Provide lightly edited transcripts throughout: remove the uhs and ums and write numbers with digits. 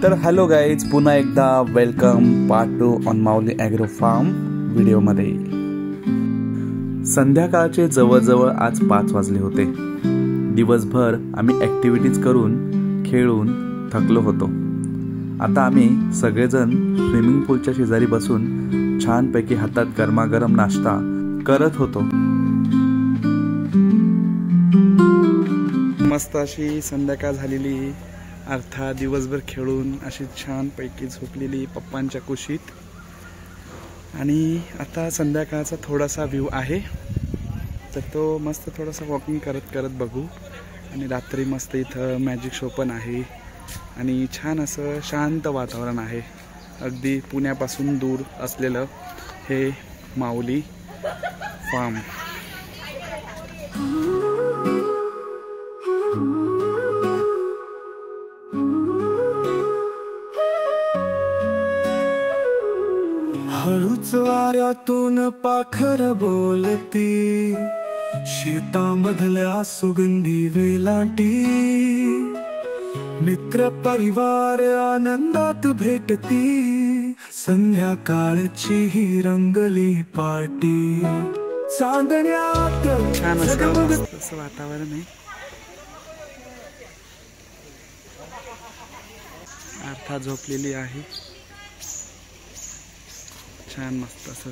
तर hello guys, पुन्हा एकदा welcome part 2 on Mauli agro farm व्हिडिओमध्ये। संध्याकाळचे जवळजवळ आज 5 वाजले होते। दिवसभर आम्ही ॲक्टिव्हिटीज करून खेळून थकलो होतो। आता आम्ही सगळेजण स्विमिंग पूलच्या शेजारी बसून छानपैकी हातात गरमागरम नाश्ता करत होतो। मस्त अशी संध्याकाळ झालेली, अर्थात दिवसभर खेळून अशी छानपैकी झोपलेली पप्पांच्या कुशीत। आणि आता संध्याकाळचा थोडासा व्ह्यू आहे, तर तो मस्त थोडासा वॉकिंग करत करत बघू। आणि रात्री मस्त इथं मॅजिक शो पण आहे आणि छान असं शांत वातावरण आहे। अगदी पुण्यापासून दूर असलेलं हे माऊली फार्म। हळूच वाऱ्यातून पाखर बोलती, शेतामधल्या सुगंधी वेलांटी, मित्र परिवार आनंदात भेटती, संध्याकाळची ही रंगली पार्टी। चांदण्यात छान असं वातावरण आहे। अर्थात झोपलेली आहे, छान मस्त असं।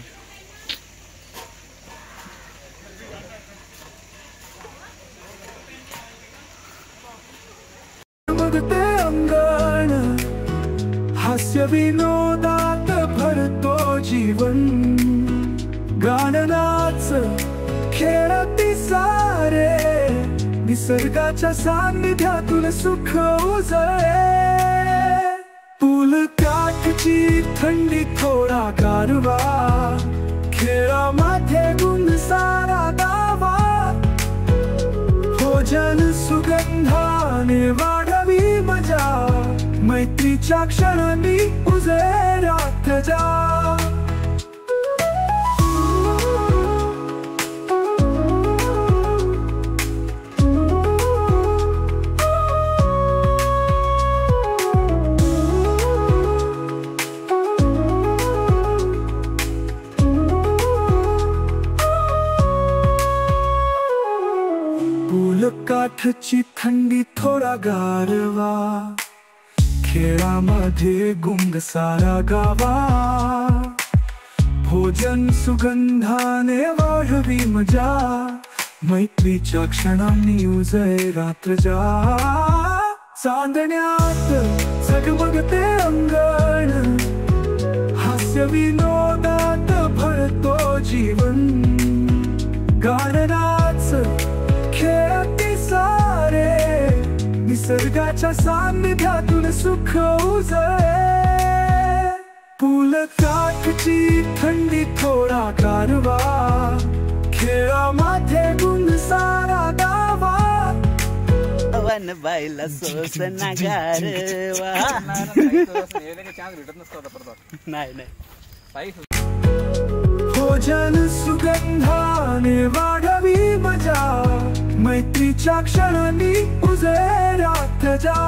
बघते अंगण, हास्य विनोदात भरतो जीवन, गाणं नाच खेळती सारे, निसर्गाच्या सान्निध्यातून सुख उजळे। पूल काठची थंडी थोडा गारवा, खेळामध्ये गुण सारा दावा, भोजन सुगंधाने वाढवी मजा, मैत्रीच्या क्षणांनी उजेडात जा। काठची थंडी थोडा गारवा, खेळामध्ये गुंग सारा गावा, भोजन सुगंधाने वाढवी मजा, मैत्रीच्या क्षणांनी उजळे रात्र जा। चांदण्यात झगमगते अंगण, हास्य विनोदात भरतो जीवन, गाणं नाच खेळती सारे, निसर्गाच्या सान्निध्यातून सुख उजळे। पूल काठची थंडी थोडा गारवा, खेळामध्ये गुण सारा दावा, वन बायला सोस ना गारवा। नाही भोजन सुगंधाने वाढवी मजा, मैत्रीच्या क्षणांनी उजेडात जा।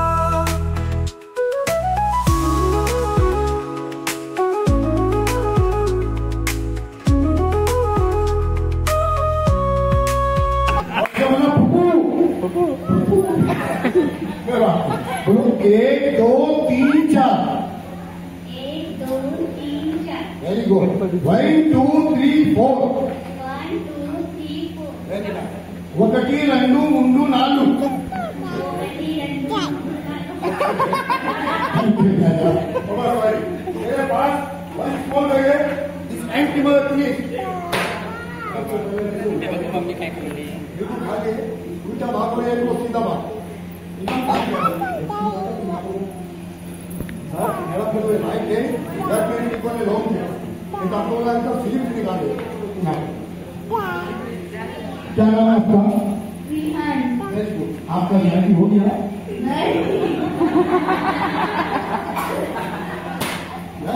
एक दो तीन चार, वेरी गुड। 1 2 3 4, 1 2 3 4। मेरे पास 1 स्मॉल है, इस एंटी मदर मम्मी काय करली खाली उलटा भाग में एक सीधा भाग क्या नाम है आपका? आपका लड़की हो गया?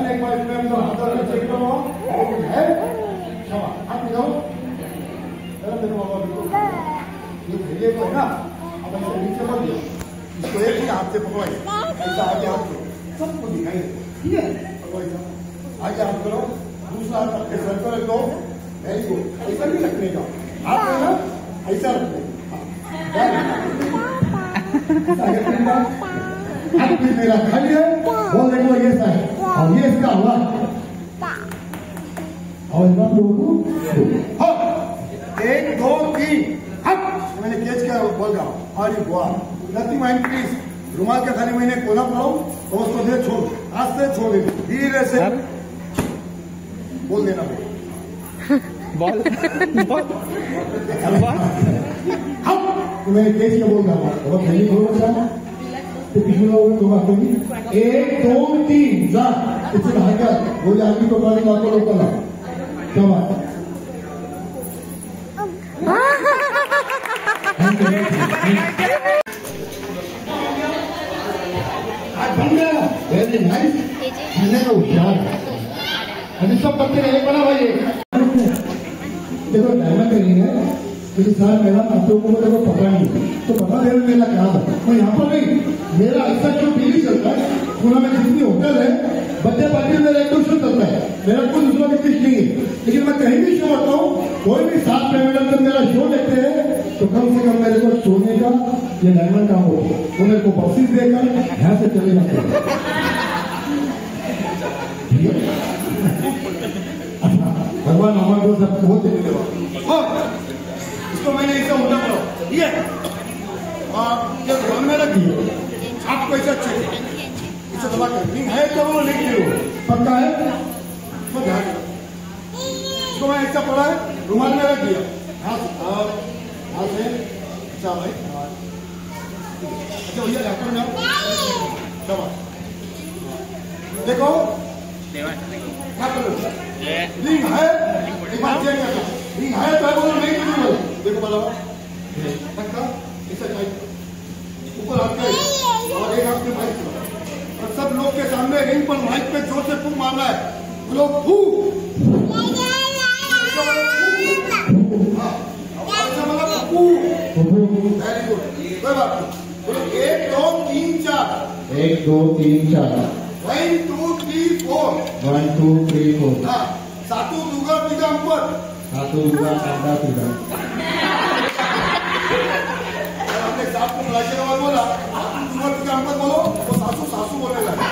एक बार इसमें तो हाथ चेक करो है, हाथ जाओ मेरे बाबा ये भैया को है ना, अब ऐसे नीचे मत दियो, इसको एक ही हाथ से पकड़ो, ऐसा आगे हाथ सबको दिखाई दे, ठीक है? आगे आप करो, दूसरा हाथ आपके सर पर रख दो, वेरी गुड, ऐसा नहीं रखने का, आप ना ऐसा रखने का, हाथ मेरा खाली है, बोल देखो ये सा है, और ये इसका आवाज, और इतना लोगों को, 1 2 3 हट, मैंने कैच किया बोल रहा हूँ, और ये हुआ, नथिंग माइंड प्लीज, रुमाल के खाली मैंने कोना पड़ाओ, तो उसको दे छोड़, आज से छोड़ दे, धीरे से बोल देना बोल हम तो मैंने कैच किया बोल रहा हूँ, और पहले बोल रहा था, तो पिछले लोगों ने दो बातें की, 1 2 3 जा, इससे भागकर बोले आदमी को पानी बात को करना, क्या बात है? वेरी नाइस, खाने का होशियार है, अभी सब बच्चे एक बना भाई, देखो डायमंड करेंगे लेकिन सर मेरा आप लोगों को देखो पता नहीं, तो पता देना मेरा क्या था, मैं यहाँ पर नहीं, मेरा ऐसा क्यों टीवी चलता है, पुणे में जितनी होटल है, बच्चे पार्टी मेरा एक दो शो चलता है, मेरा कोई दूसरा बिजनेस नहीं है, लेकिन मैं कहीं भी शो करता हूँ, कोई भी 7 पेमेंट जब मेरा शो देखते हैं, तो कम से कम मेरे को सोने का ये डायमंड काम हो, तो मेरे को बख्शीश देकर यहाँ से चले जाते हैं। भगवान हमारे को सब बहुत देने वाला, इसको मैंने ऐसा उल्टा पड़ा, ठीक है? और जब घर में रखी आपको ऐसा अच्छे इसे दबा कर लिंक है तो वो लिंक दो, पक्का है? तो ध्यान इसको मैं ऐसा पड़ा है, रुमाल में रख दिया, हाथ से अच्छा भाई, अच्छा भैया डॉक्टर में दबा देखो क्या करो, लिंक है रिंग है तो बोलो नहीं तो बोलो, देखो बोलो पक्का ऐसा टाइप ऊपर हाथ पे और एक हाथ में माइक और सब लोग के सामने रिंग पर माइक पे जोर से फूंक मारना है, बोलो फू, ऐसा मतलब फू, वेरी गुड, कोई बात नहीं, बोलो 1 2 3 4 1 2 3 4 1 2 3 4 1 2 3 4 हाँ, सातु दुगा तिगा अंपर, सातु दुगा आधा तिगा, आपने सात को बुलाके नवाज बोला, दुगा तिगा अंपर बोलो, वो सासू सासू बोलने लगा,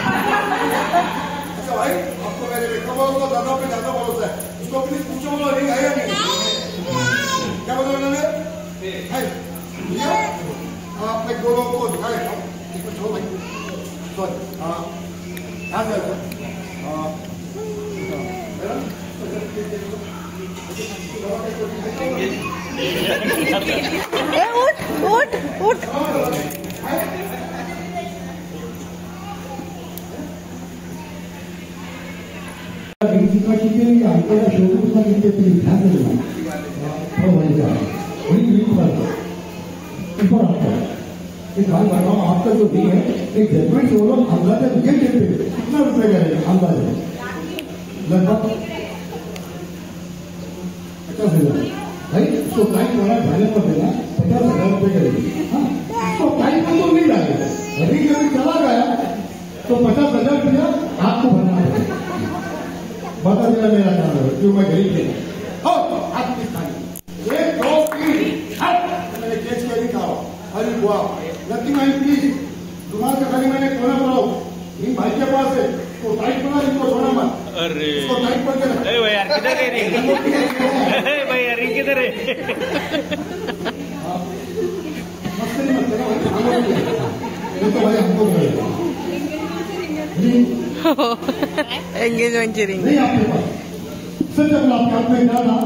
अच्छा भाई आपको मैंने देखा बोलो तो दादा पे ज्यादा भरोसा है, उसको प्लीज पूछो बोलो रिंग है या नहीं, क्या बोलो उन्होंने है, आपने 2 लोगों को दिखा देता हूँ, इसको छोड़ो भाई, सॉरी हाँ हाँ सर उठ उठ उठ आपका जो भी है एक जजमेंट से वो लोग अंदाजा ये देते कितना रुपए का अंदाजा लगभग 50,000 भाई, उसको टाइम वाला ढाले पर देना 50,000 रुपए करेगी, हाँ उसको टाइम पर तो नहीं डालेगा, अभी कभी चला गया तो 50,000 रुपया आपको भरना पड़ेगा, बता देना मेरा काम है क्यों मैं गरीब नहीं, आप किस खाली 1 2 3 मैंने केस किया नहीं था, अरे वाह नथिंग माइंड प्लीज, रुमाल का खाली मैंने कोना पड़ाओ, इन भाई के पास है तो टाइट पड़ा, इनको छोड़ा मत, अरे इसको टाइट पड़ के भाई यार किधर है रिंग, भाई यार रिंग किधर है, मस्ती मत करना भाई, ये तो भाई हमको करेगा एंगेजमेंट ची रिंग नहीं आपके पास सच बोला, आपके हाथ में क्या था,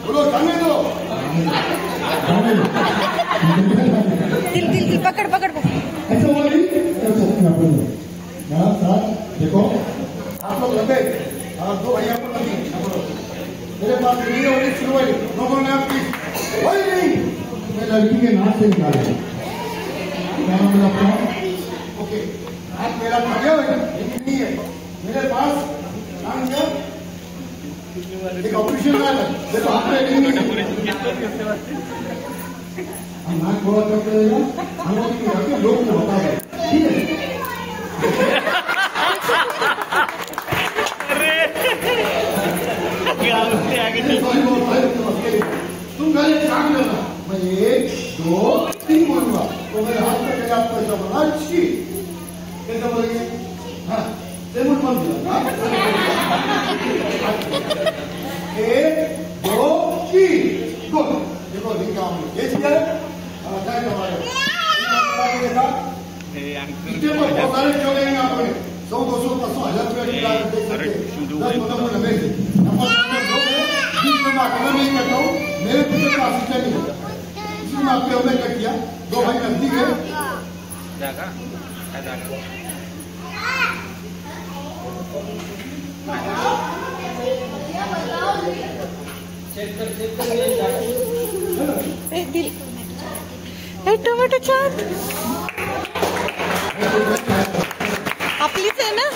बोलो जाने दो, दिल दिल दिल पकड़ पकड़ पकड़, ऐसा हुआ नहीं कर सकते आप लोग, यहाँ साथ देखो आप लोग लगे, आप 2 भैया को लगी, मेरे पास नहीं हो रही शुरू हुई, लोगों ने आपकी वही नहीं, मैं लड़की के नाक से निकाले, क्या नाम है आपका, ओके आप मेरा खड़े हुए नहीं है, मेरे पास नाम क्या एक ऑपरेशन है, देखो आपने नाक थोड़ा चौक रहेगा, हम लोग को बता दें, ठीक है? तुम पहले काम करना, मैं 1 2 3 बोलूंगा, तो मेरे हाथ में क्या आपका जवाब अच्छी कैसे बोलेंगे? हाँ, सेमुट बंद किया, 1 2 3 गुड। देखो लिखा हमने ये चीज है, क्या हमारे इतने पर बहुत सारे चलेंगे आपने 100 200 500 1000 रुपया की बात देख सकते हैं, 10-15 में लगे नंबर बीच में मैं अकेला नहीं करता हूँ, मेरे पीछे का असिस्टेंट नहीं होता, इसलिए मैं आपके हमने क्या किया, 2 भाई नजदीक है टोमॅटो छान आपलीच आहे ना.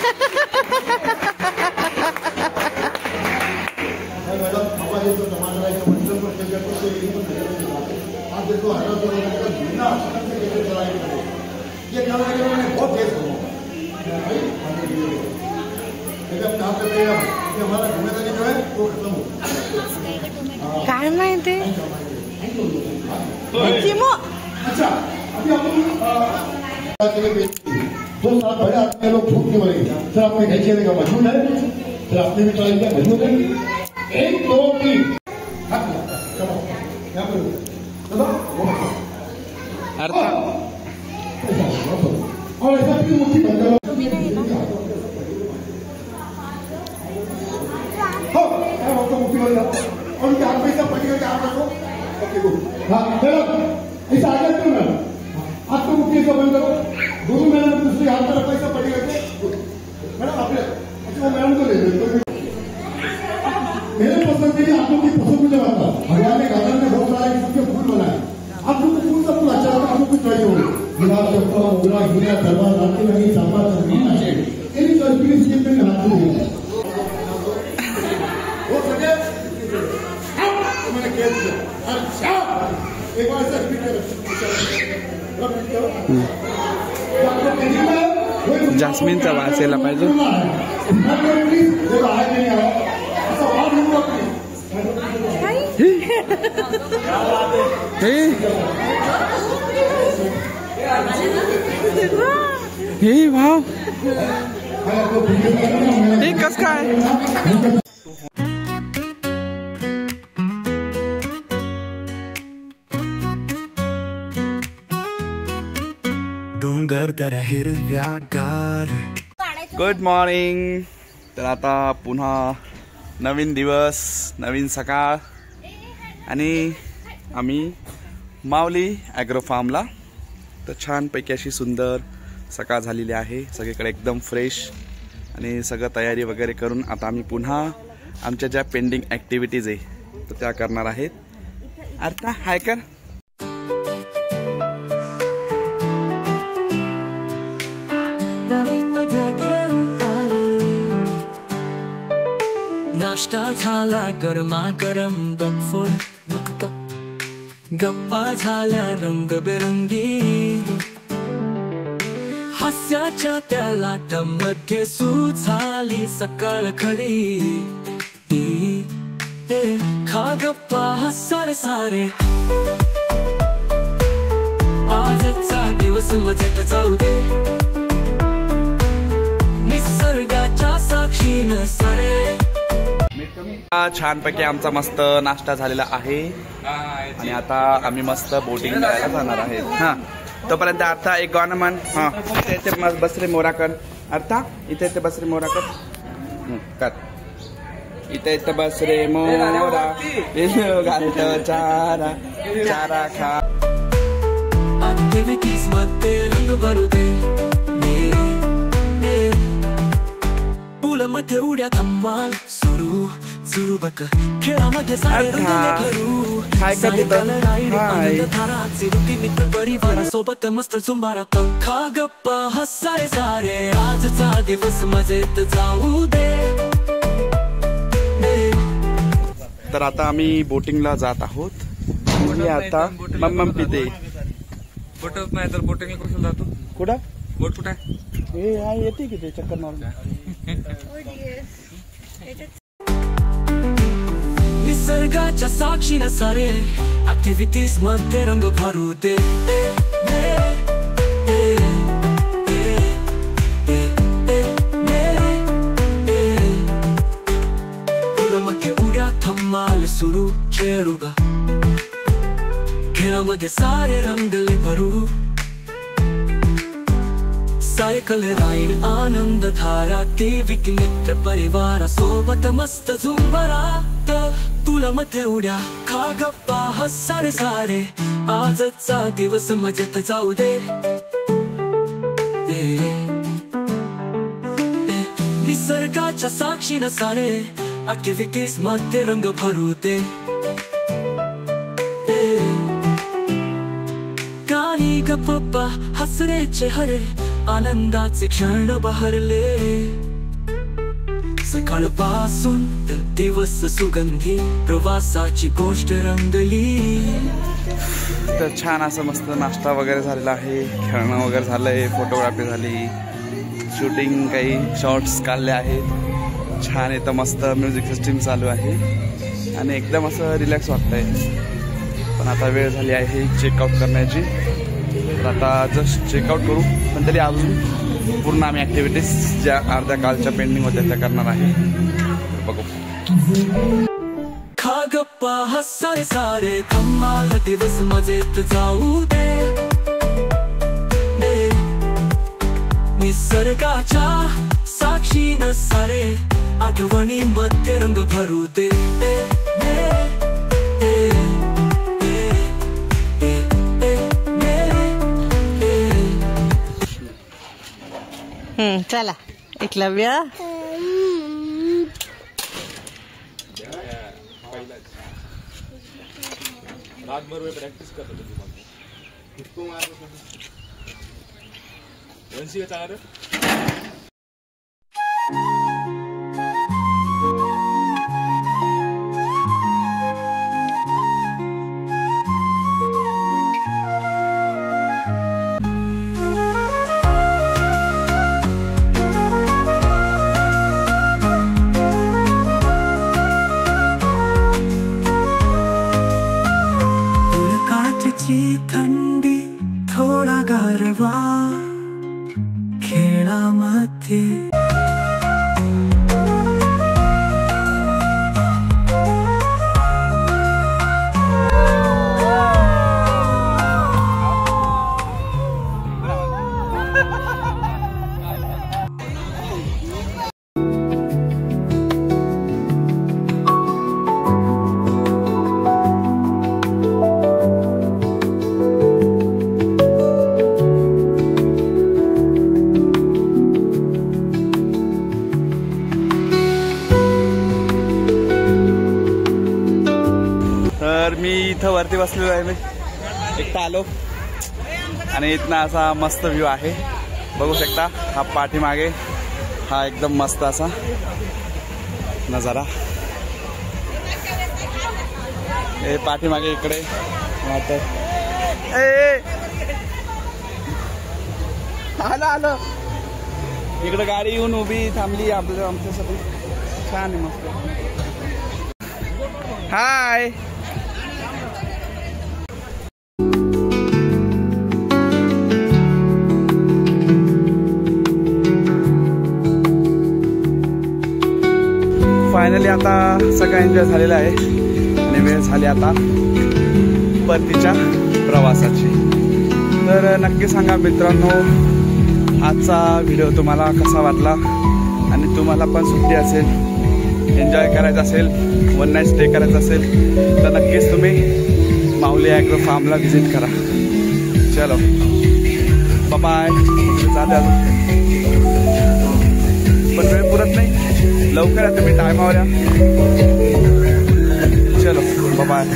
ये बहुत तेज हमारा जिम्मेदारी जो है वो खत्म हो. काय माहिती चिमो. अच्छा अभी हम 2 साल पहले आदमी लोग भूख के मरेंगे. सर आपने कैसे का मजबूत है, सर आपने भी ट्राई किया मजबूत है. 1 2 3 चलो क्या करूँ और ऐसा भी मुट्ठी बंद करो. मुट्ठी बंद करो और उनके हाथ में सब पकड़ करके आप रखो. Okay good. हाँ चलो ऐसा आगे क्यों ना हाथ को मुट्ठी से बंद करो. दोनों मैडम दूसरे हाथ में रखो ऐसा पकड़ करके. मैडम आपने अच्छा वो मैडम को ले लो. मेरे पसंद के लिए आप लोग की पसंद मुझे बता. भगवान ने गार्डन में बहुत सारे किस्म के फूल बनाए. आप लोग को फूल सब कुछ अच्छा लगता है, आप लोग कुछ चाहिए होगा. गुलाब चंपा मोगरा हीरा तलवार राती लगी चांपा चंदना इन चौधरी स्कीम में हाथ नहीं हो सके तो मैंने कह दिया. अच्छा एक बार ऐसा रिपीट करो. जास्मिनचा वास यायला पाहिजे. हे वाव हे कस काय. डोंगर त्या हिरव्यागार. Good morning. तर आता पुन्हा नवीन दिवस नवीन सकाळ आणि आम्ही माऊली ॲग्रो फार्मला. तर छानपैकी अशी सुंदर सकाळ झालेली आहे. सगळीकडे एकदम फ्रेश आणि सगळं तयारी वगैरे करून आता आम्ही पुन्हा आमच्या ज्या पेंडिंग ॲक्टिव्हिटीज आहे तर त्या करणार आहेत. अर्था हाय कर. नाश्ता झाला गरमागरम गप्फोर गप्पा झाल्या रंगबेरंगी. हास्याच्या त्या लाटांमध्ये सूट झाली सकाळ खरी. खा गप्पा हसारे सारे आजचा दिवस मजेत जाऊ दे. निसर्गाच्या साक्षीनं सारे. छानपैकी आमचा मस्त नाश्ता झालेला आहे आणि आता आम्ही मस्त बोटिंग करायला जाणार आहे. हा तोपर्यंत अर्था एक गाणं म्हण. हा इथे इथे बसरे मोरा कर. अर्था इथे इथे बसरे मोरा कर. कर इथे इथे बसरे मोरा घालत चारा चारा खा. ऍक्टिव्हिटीज मध्ये रंग भरू दे. मध्ये उड्या धम्माल सुरू सुरू बघ. खेळामध्ये मित्र परिवारासोबत मस्त झुंबारा. खा गप्पा हसारे सारे आजचा दिवस मजेत जाऊ दे. तर आता आम्ही बोटिंगला जात आहोत. मी आता मम्मम पिते. बोटच नाही तर बोटिंग कसं जातो? कुठं बोट कुठं आहे? हे हा येते की ते चक्कर मारून. निसर्गाच्या साक्षीनं सारे ऍक्टिव्हिटीज मध्ये रंग भरू दे. मध्ये उड्या धमाल सुरू खेळूगा, खेळामध्ये सारे रंगले भरू. सायकल राईड आनंद धारा, टीव्ही मित्र परिवारासोबत मस्त झुंबरात. तुला मध्ये उड्या खा गप्पा हसारे सारे, आजचा दिवस मजेत जाऊ दे. निसर्गाच्या साक्षीनं सारे ऍक्टिव्हिटीज मध्ये रंग भरू दे. गाणी गप्पा हसरे चेहरे, आनंदाचे क्षण बहरले. सकाळपासून तर दिवस सुगंधी, प्रवासाची गोष्ट रंगली. तर छान असं मस्त नाश्ता वगैरे झालेला आहे, खेळणं वगैरे झालंय, फोटोग्राफी झाली, शूटिंग काही शॉर्ट्स काढले आहेत. छान इथं मस्त म्युझिक सिस्टीम चालू आहे आणि एकदम असं रिलॅक्स वाटतंय. पण आता वेळ झाली आहे चेकआउट करण्याची, तर आता जस्ट चेकआउट करू. पण तरी अजून पूर्ण आम्ही ॲक्टिव्हिटीज ज्या अर्ध्या कालच्या पेंडिंग होत्या त्या करणार आहे. बघू. खा गप्पा हसारे सारे, धमाल दिवस मजेत जाऊ दे. निसर्गाच्या साक्षीनं सारे आठवणी मध्ये रंग भरू दे. चला एकलव्य. रातभर प्रॅक्टिस करत होतो. वंशी का चालणार? थंडी थोडा गारवा खेळामध्ये. तर मी इथं वरती बसलेलो आहे. मी एकटा आलो आणि इथनं असा मस्त व्ह्यू आहे, बघू शकता. हा पाठीमागे हा एकदम मस्त असा नजारा. हे पाठीमागे इकडे आलं इकडे गाडी येऊन उभी थांबली आमच्यासाठी. छान आहे मस्त. हाय. फायनली आता सगळं एन्जॉय झालेला आहे आणि वेळ झाली आता परतीच्या प्रवासाची. तर नक्की सांगा मित्रांनो, आजचा व्हिडिओ तुम्हाला कसा वाटला आणि तुम्हाला पण सुट्टी असेल, एन्जॉय करायचं असेल, वन नाईट स्टे करायचं असेल तर नक्कीच तुम्ही माऊली ॲग्रो फार्मला व्हिजिट करा. चलो बाय. जाते अजून पण वेळ पुरत नाही, लवकर या तुम्ही, टायमावर या. चलो बाय.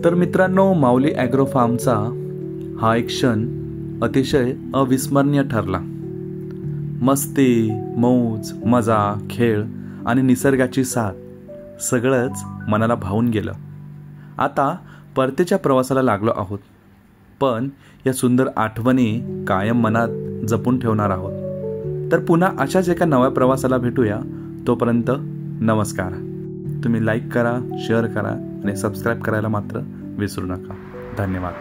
तर मित्रांनो, माऊली ॲग्रो फार्मचा हा एक क्षण अतिशय अविस्मरणीय ठरला. मस्ती, मौज, मजा, खेळ आणि निसर्गाची साथ सगळंच मनाला भावून गेलं. आता परतीच्या प्रवासाला लागलो आहोत, पण या सुंदर आठवणी कायम मनात जपून ठेवणार आहोत. तर पुन्हा अशाच एका नव्या प्रवासाला भेटूया. तोपर्यंत नमस्कार. तुम्ही लाईक करा, शेअर करा आणि सबस्क्राईब करायला मात्र विसरू नका. धन्यवाद.